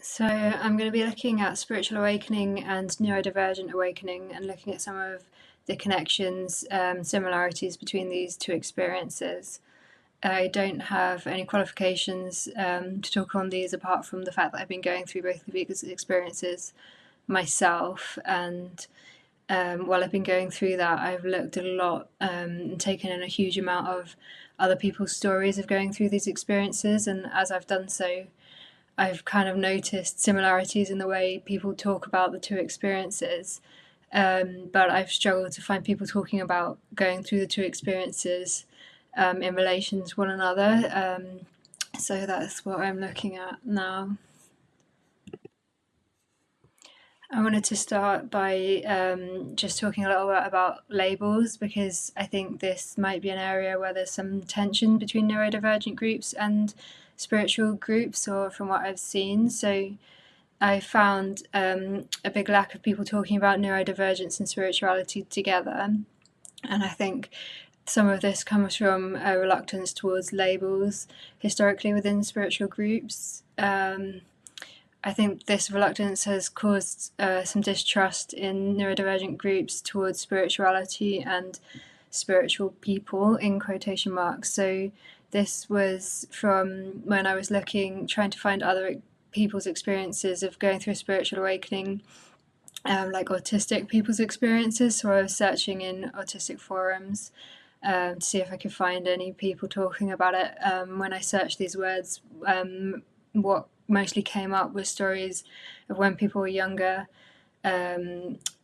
So I'm going to be looking at spiritual awakening and neurodivergent awakening and looking at some of the connections, similarities between these two experiences. I don't have any qualifications to talk on these apart from the fact that I've been going through both of these experiences myself. And while I've been going through that, I've looked a lot and taken in a huge amount of other people's stories of going through these experiences. And as I've done so, I've kind of noticed similarities in the way people talk about the two experiences. But I've struggled to find people talking about going through the two experiences in relation to one another. So that's what I'm looking at now. I wanted to start by just talking a little bit about labels, because I think this might be an area where there's some tension between neurodivergent groups and spiritual groups, or from what I've seen. So I found a big lack of people talking about neurodivergence and spirituality together. And I think some of this comes from a reluctance towards labels historically within spiritual groups. I think this reluctance has caused some distrust in neurodivergent groups towards spirituality and spiritual people, in quotation marks. So this was from when I was trying to find other people's experiences of going through a spiritual awakening, like autistic people's experiences. So I was searching in autistic forums to see if I could find any people talking about it. When I searched these words, what mostly came up was stories of when people were younger.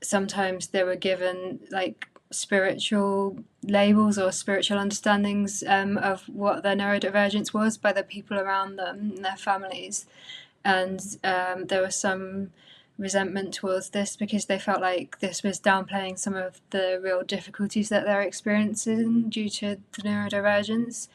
Sometimes they were given like spiritual labels or spiritual understandings of what their neurodivergence was by the people around them and their families. And there was some resentment towards this because they felt like this was downplaying some of the real difficulties that they're experiencing due to the neurodivergence.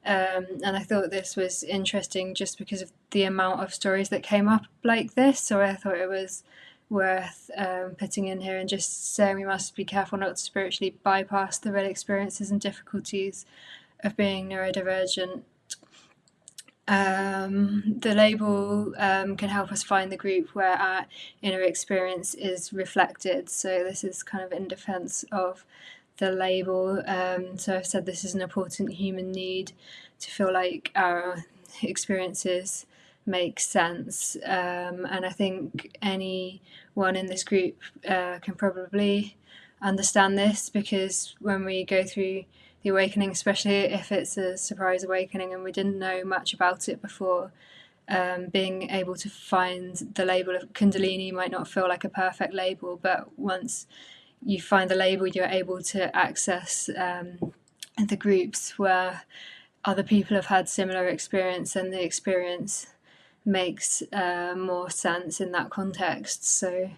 And I thought this was interesting just because of the amount of stories that came up like this. So I thought it was worth putting in here and just saying we must be careful not to spiritually bypass the real experiences and difficulties of being neurodivergent. The label can help us find the group where our inner experience is reflected. So this is kind of in defense of the label. So I've said this is an important human need to feel like our experiences make sense. And I think anyone in this group can probably understand this, because when we go through the awakening, especially if it's a surprise awakening and we didn't know much about it before, being able to find the label of Kundalini might not feel like a perfect label, but once you find the label, you're able to access the groups where other people have had similar experience, and the experience makes more sense in that context. So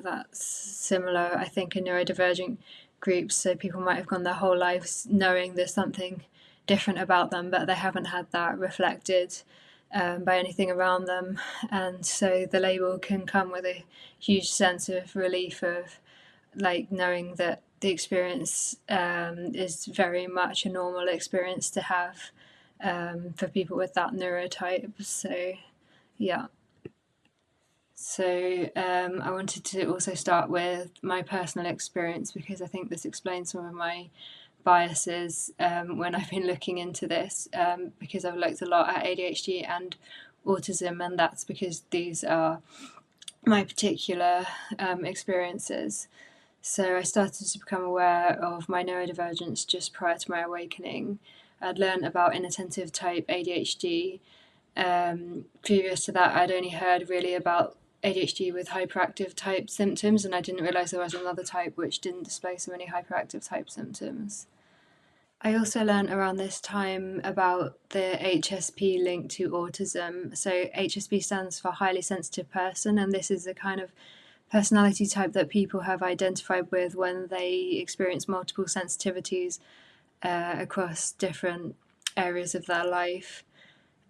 that's similar, I think, in neurodivergent groups. So people might have gone their whole lives knowing there's something different about them, but they haven't had that reflected by anything around them. And so the label can come with a huge sense of relief of like knowing that the experience is very much a normal experience to have for people with that neurotype. So yeah. So I wanted to also start with my personal experience, because I think this explains some of my biases when I've been looking into this, because I've looked a lot at ADHD and autism, and that's because these are my particular experiences. So I started to become aware of my neurodivergence just prior to my awakening. I'd learned about inattentive type ADHD. Previous to that, I'd only heard really about ADHD with hyperactive type symptoms, and I didn't realise there was another type which didn't display so many hyperactive type symptoms. I also learned around this time about the HSP linked to autism. So HSP stands for highly sensitive person, and this is a kind of personality type that people have identified with when they experience multiple sensitivities across different areas of their life.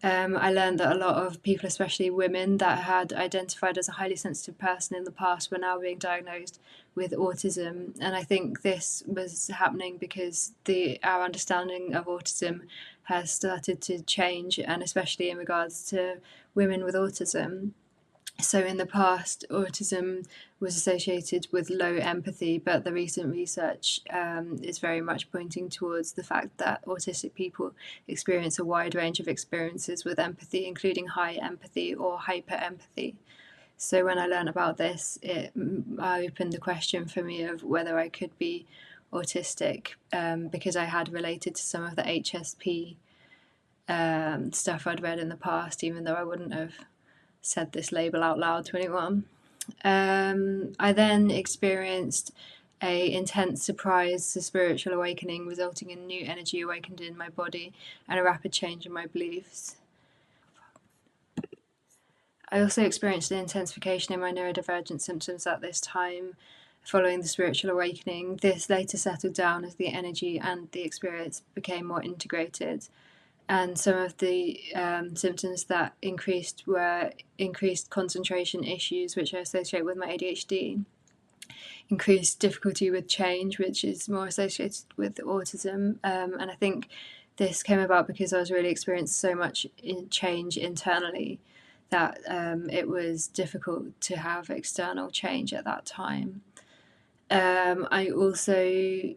I learned that a lot of people, especially women, that had identified as a highly sensitive person in the past were now being diagnosed with autism. And I think this was happening because our understanding of autism has started to change, and especially in regards to women with autism. So in the past, autism was associated with low empathy, but the recent research is very much pointing towards the fact that autistic people experience a wide range of experiences with empathy, including high empathy or hyper empathy. So when I learned about this, it opened the question for me of whether I could be autistic, because I had related to some of the HSP stuff I'd read in the past, even though I wouldn't have said this label out loud to anyone. I then experienced a intense surprise to spiritual awakening, resulting in new energy awakened in my body and a rapid change in my beliefs. I also experienced an intensification in my neurodivergent symptoms at this time following the spiritual awakening. This later settled down as the energy and the experience became more integrated. And some of the symptoms that increased were increased concentration issues, which I associate with my ADHD, increased difficulty with change, which is more associated with autism. And I think this came about because I was really experiencing so much change internally that it was difficult to have external change at that time. I also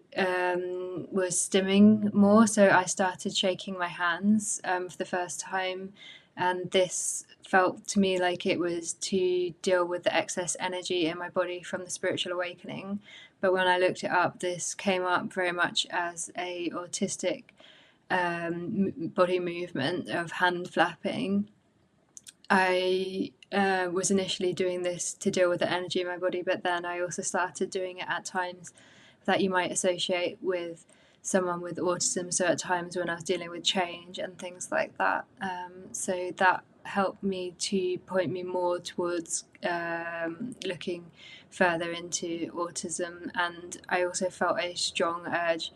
was stimming more, so I started shaking my hands for the first time, and this felt to me like it was to deal with the excess energy in my body from the spiritual awakening. But when I looked it up, this came up very much as a autistic body movement of hand flapping. I was initially doing this to deal with the energy in my body, but then I also started doing it at times that you might associate with someone with autism. So at times when I was dealing with change and things like that. So that helped me to point me more towards looking further into autism. And I also felt a strong urge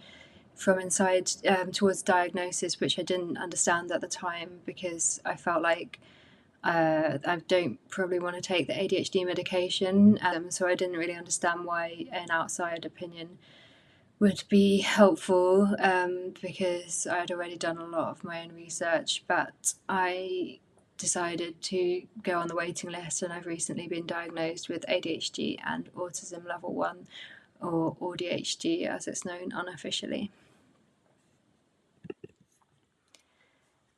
from inside towards diagnosis, which I didn't understand at the time, because I felt like I don't probably want to take the ADHD medication, so I didn't really understand why an outside opinion would be helpful, because I'd already done a lot of my own research. But I decided to go on the waiting list, and I've recently been diagnosed with ADHD and Autism Level 1, or AuDHD as it's known unofficially.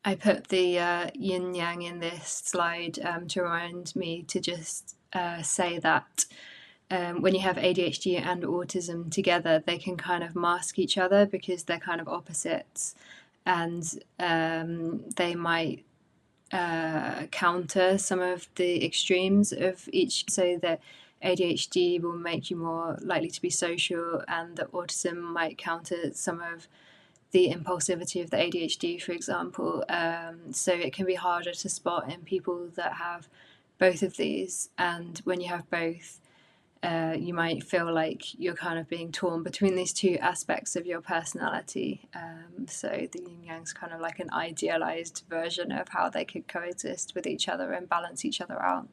I put the yin yang in this slide to remind me to just say that when you have ADHD and autism together, they can kind of mask each other because they're kind of opposites, and they might counter some of the extremes of each. So that ADHD will make you more likely to be social, and the autism might counter some of the impulsivity of the ADHD, for example. So it can be harder to spot in people that have both of these. And when you have both, you might feel like you're kind of being torn between these two aspects of your personality. So the yin yang's kind of like an idealized version of how they could coexist with each other and balance each other out.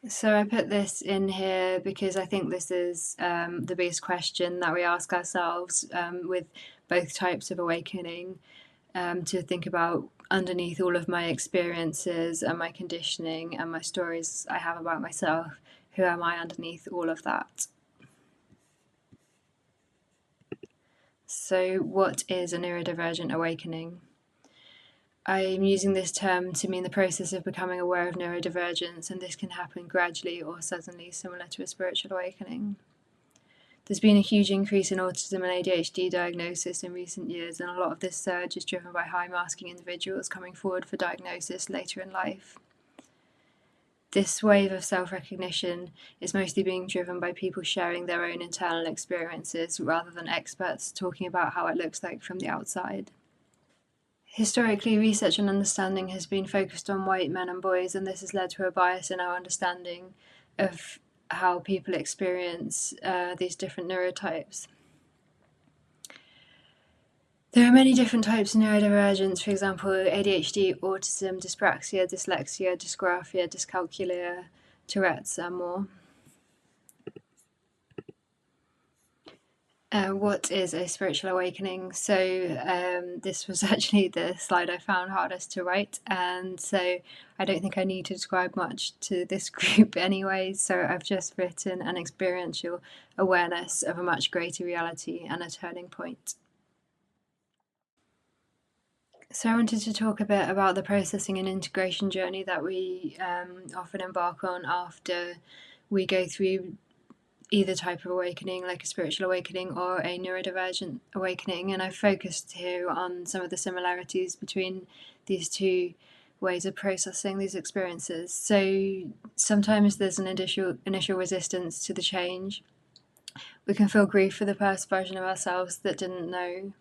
So I put this in here because I think this is the biggest question that we ask ourselves with both types of awakening, to think about underneath all of my experiences and my conditioning and my stories I have about myself, who am I underneath all of that? So what is a neurodivergent awakening? I'm using this term to mean the process of becoming aware of neurodivergence, and this can happen gradually or suddenly, similar to a spiritual awakening. There's been a huge increase in autism and ADHD diagnosis in recent years, and a lot of this surge is driven by high-masking individuals coming forward for diagnosis later in life. This wave of self-recognition is mostly being driven by people sharing their own internal experiences rather than experts talking about how it looks like from the outside. Historically, research and understanding has been focused on white men and boys, and this has led to a bias in our understanding of how people experience these different neurotypes. There are many different types of neurodivergence, for example, ADHD, autism, dyspraxia, dyslexia, dysgraphia, dyscalculia, Tourette's, and more. What is a spiritual awakening? So this was actually the slide I found hardest to write, and so I don't think I need to describe much to this group anyway. So I've just written an experiential awareness of a much greater reality and a turning point. So I wanted to talk a bit about the processing and integration journey that we often embark on after we go through either type of awakening, like a spiritual awakening or a neurodivergent awakening. And I've focused here on some of the similarities between these two ways of processing these experiences. So sometimes there's an initial resistance to the change. We can feel grief for the past version of ourselves that didn't know.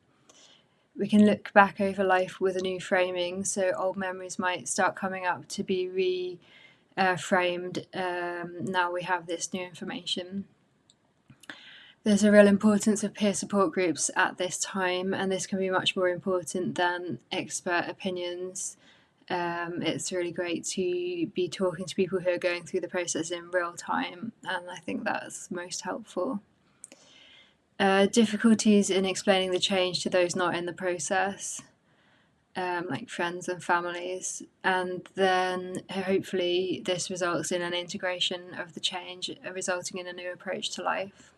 We can look back over life with a new framing, so old memories might start coming up to be reframed. Now we have this new information. There's a real importance of peer support groups at this time, and this can be much more important than expert opinions. It's really great to be talking to people who are going through the process in real time, and I think that's most helpful. Difficulties in explaining the change to those not in the process, like friends and families, and then hopefully this results in an integration of the change, resulting in a new approach to life.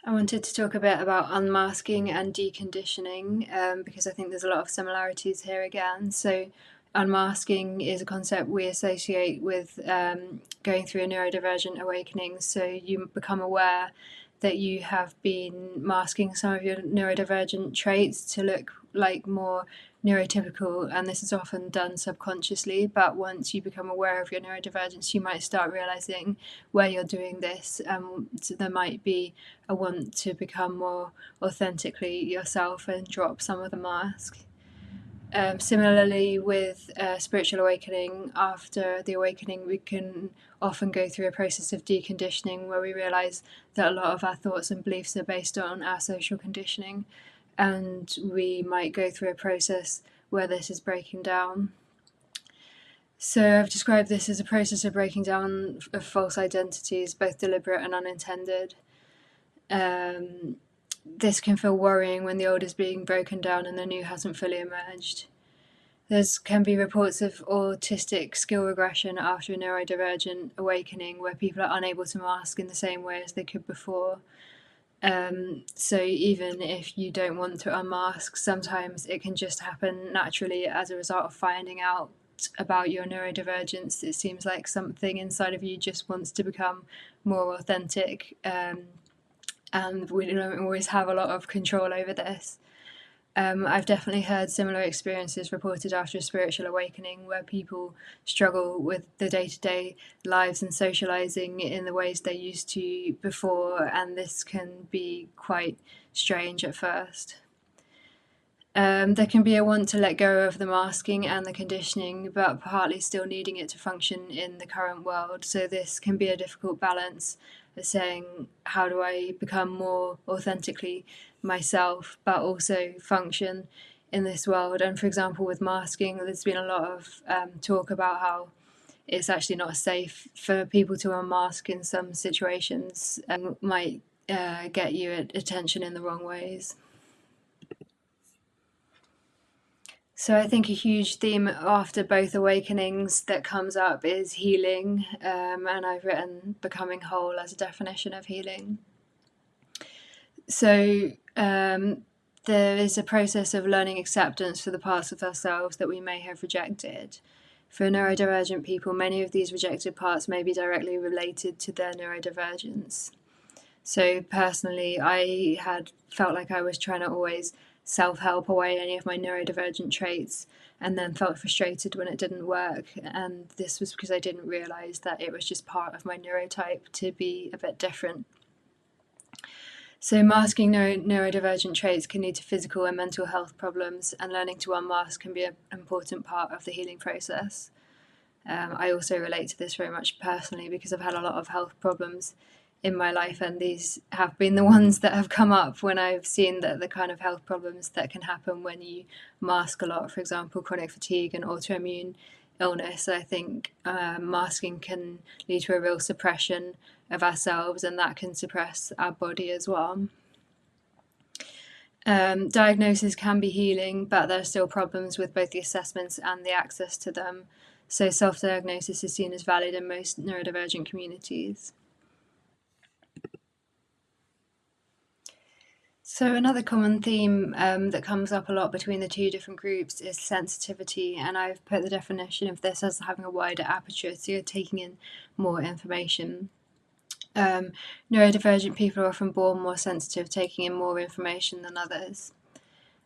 I wanted to talk a bit about unmasking and deconditioning because I think there's a lot of similarities here again. So, unmasking is a concept we associate with going through a neurodivergent awakening. So, you become aware that you have been masking some of your neurodivergent traits to look like more neurotypical, and this is often done subconsciously. But once you become aware of your neurodivergence, you might start realizing where you're doing this. So there might be a want to become more authentically yourself and drop some of the mask. Similarly, with spiritual awakening, after the awakening, we can often go through a process of deconditioning where we realize that a lot of our thoughts and beliefs are based on our social conditioning, and we might go through a process where this is breaking down. So I've described this as a process of breaking down of false identities, both deliberate and unintended. This can feel worrying when the old is being broken down and the new hasn't fully emerged. There can be reports of autistic skill regression after a neurodivergent awakening where people are unable to mask in the same way as they could before. So even if you don't want to unmask, sometimes it can just happen naturally as a result of finding out about your neurodivergence. It seems like something inside of you just wants to become more authentic, and we don't always have a lot of control over this. I've definitely heard similar experiences reported after a spiritual awakening where people struggle with the day-to-day lives and socializing in the ways they used to before, and this can be quite strange at first. There can be a want to let go of the masking and the conditioning, but partly still needing it to function in the current world. So this can be a difficult balance of saying, how do I become more authentically myself, but also function in this world? And for example, with masking, there's been a lot of talk about how it's actually not safe for people to unmask in some situations and might get you attention in the wrong ways. So I think a huge theme after both awakenings that comes up is healing, and I've written becoming whole as a definition of healing. So there is a process of learning acceptance for the parts of ourselves that we may have rejected. For neurodivergent people, many of these rejected parts may be directly related to their neurodivergence. So personally, I had felt like I was trying to always self-help away any of my neurodivergent traits, and then felt frustrated when it didn't work. And this was because I didn't realise that it was just part of my neurotype to be a bit different. So masking neurodivergent traits can lead to physical and mental health problems, and learning to unmask can be an important part of the healing process. I also relate to this very much personally because I've had a lot of health problems in my life, and these have been the ones that have come up when I've seen the kind of health problems that can happen when you mask a lot, for example, chronic fatigue and autoimmune illness. I think masking can lead to a real suppression of ourselves, and that can suppress our body as well. Diagnosis can be healing, but there are still problems with both the assessments and the access to them. So self-diagnosis is seen as valid in most neurodivergent communities. So another common theme that comes up a lot between the two different groups is sensitivity, and I've put the definition of this as having a wider aperture, so you're taking in more information. Neurodivergent people are often born more sensitive, taking in more information than others.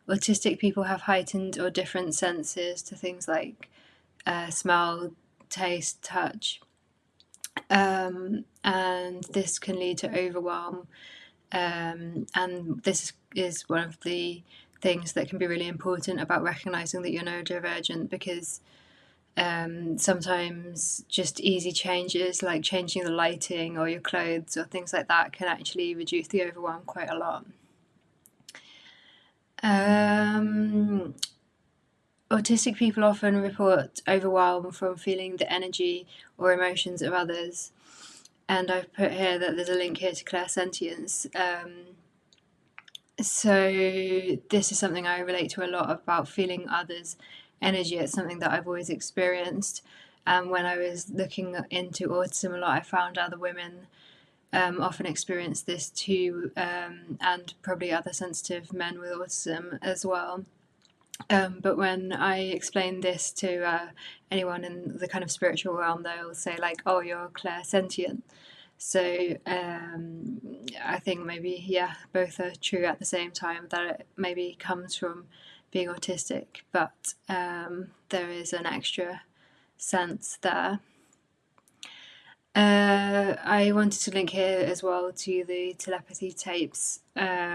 Autistic people have heightened or different senses to things like smell, taste, touch, and this can lead to overwhelm. And this is one of the things that can be really important about recognizing that you're neurodivergent, because sometimes just easy changes like changing the lighting or your clothes or things like that can actually reduce the overwhelm quite a lot. Autistic people often report overwhelm from feeling the energy or emotions of others. And I've put here that there's a link here to clairsentience. So this is something I relate to a lot about feeling others' energy. It's something that I've always experienced. And when I was looking into autism a lot, I found other women often experience this too, and probably other sensitive men with autism as well. But when I explain this to anyone in the kind of spiritual realm, they'll say like, "Oh, you're clairsentient." So I think maybe, yeah, both are true at the same time, that it maybe comes from being autistic, but there is an extra sense there. I wanted to link here as well to the Telepathy Tapes,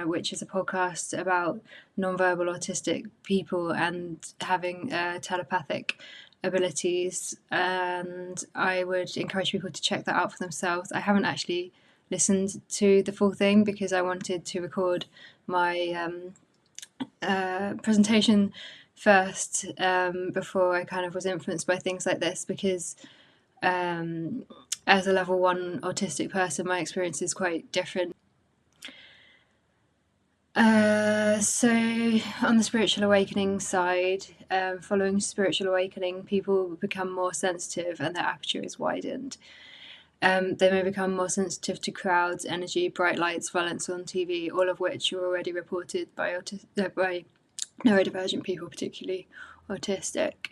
which is a podcast about nonverbal autistic people and having telepathic abilities, and I would encourage people to check that out for themselves. I haven't actually listened to the full thing because I wanted to record my presentation first before I kind of was influenced by things like this, because as a level 1 autistic person, my experience is quite different. So on the spiritual awakening side, following spiritual awakening, people become more sensitive and their aperture is widened. They may become more sensitive to crowds, energy, bright lights, violence on TV, all of which are already reported by neurodivergent people, particularly autistic.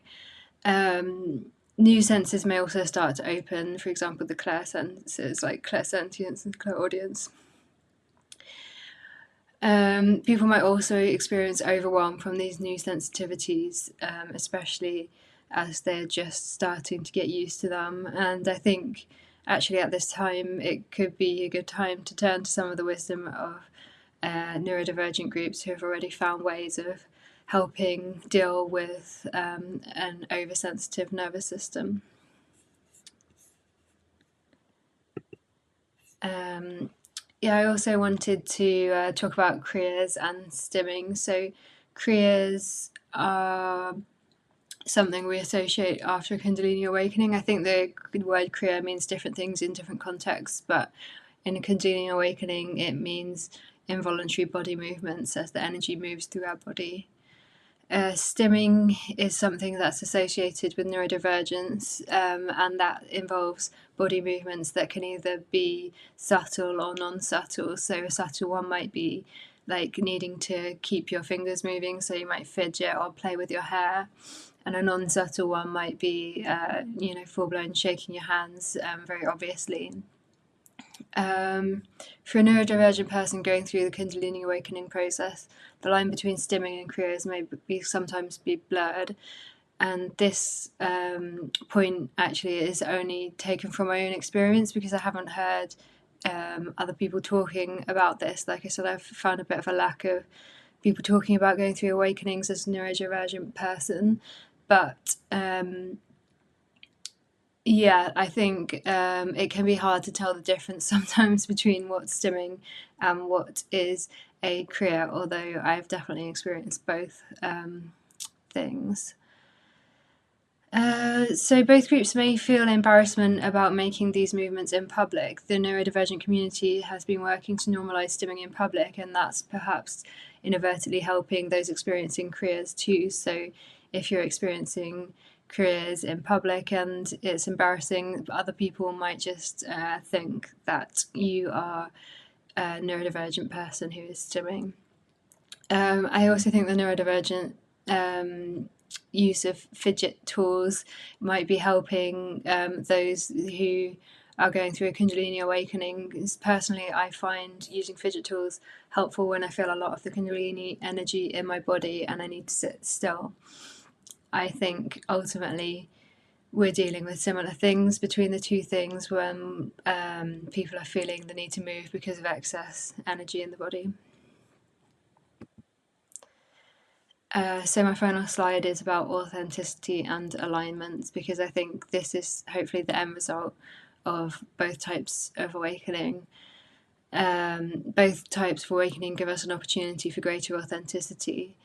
New senses may also start to open, for example, the clairsenses, like clairsentience and clairaudience. People might also experience overwhelm from these new sensitivities, especially as they're just starting to get used to them. And I think actually at this time it could be a good time to turn to some of the wisdom of neurodivergent groups who have already found ways of helping deal with an oversensitive nervous system. Yeah, I also wanted to talk about Kriyas and Stmming. So Kriyas are something we associate after a Kundalini awakening. I think the word Kriya means different things in different contexts, but in a Kundalini awakening it means involuntary body movements as the energy moves through our body. Stmming is something that's associated with neurodivergence, and that involves body movements that can either be subtle or non-subtle. So a subtle one might be like needing to keep your fingers moving, so you might fidget or play with your hair. And a non-subtle one might be, full-blown shaking your hands very obviously. For a neurodivergent person going through the Kundalini awakening process, the line between Stmming and Kriyas may sometimes be blurred, and this point actually is only taken from my own experience, because I haven't heard other people talking about this. Like I said, I've found a bit of a lack of people talking about going through awakenings as a neurodivergent person, but yeah, I think it can be hard to tell the difference sometimes between what's Stmming and what is a Kriya, although I've definitely experienced both things. So both groups may feel embarrassment about making these movements in public. The neurodivergent community has been working to normalise stimming in public, and that's perhaps inadvertently helping those experiencing careers too. So if you're experiencing careers in public and it's embarrassing, other people might just think that you are a neurodivergent person who is stimming. I also think the neurodivergent use of fidget tools might be helping those who are going through a Kundalini awakening. Because personally, I find using fidget tools helpful when I feel a lot of the Kundalini energy in my body and I need to sit still. I think ultimately we're dealing with similar things between the two things when people are feeling the need to move because of excess energy in the body. So my final slide is about authenticity and alignment, because I think this is hopefully the end result of both types of awakening. Both types of awakening give us an opportunity for greater authenticity.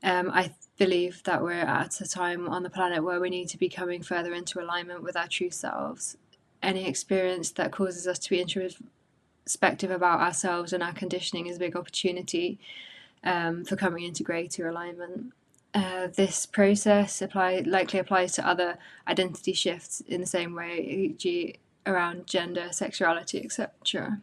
I believe that we're at a time on the planet where we need to be coming further into alignment with our true selves. Any experience that causes us to be introspective about ourselves and our conditioning is a big opportunity for coming into greater alignment. This process likely applies to other identity shifts in the same way, e.g., around gender, sexuality, etc.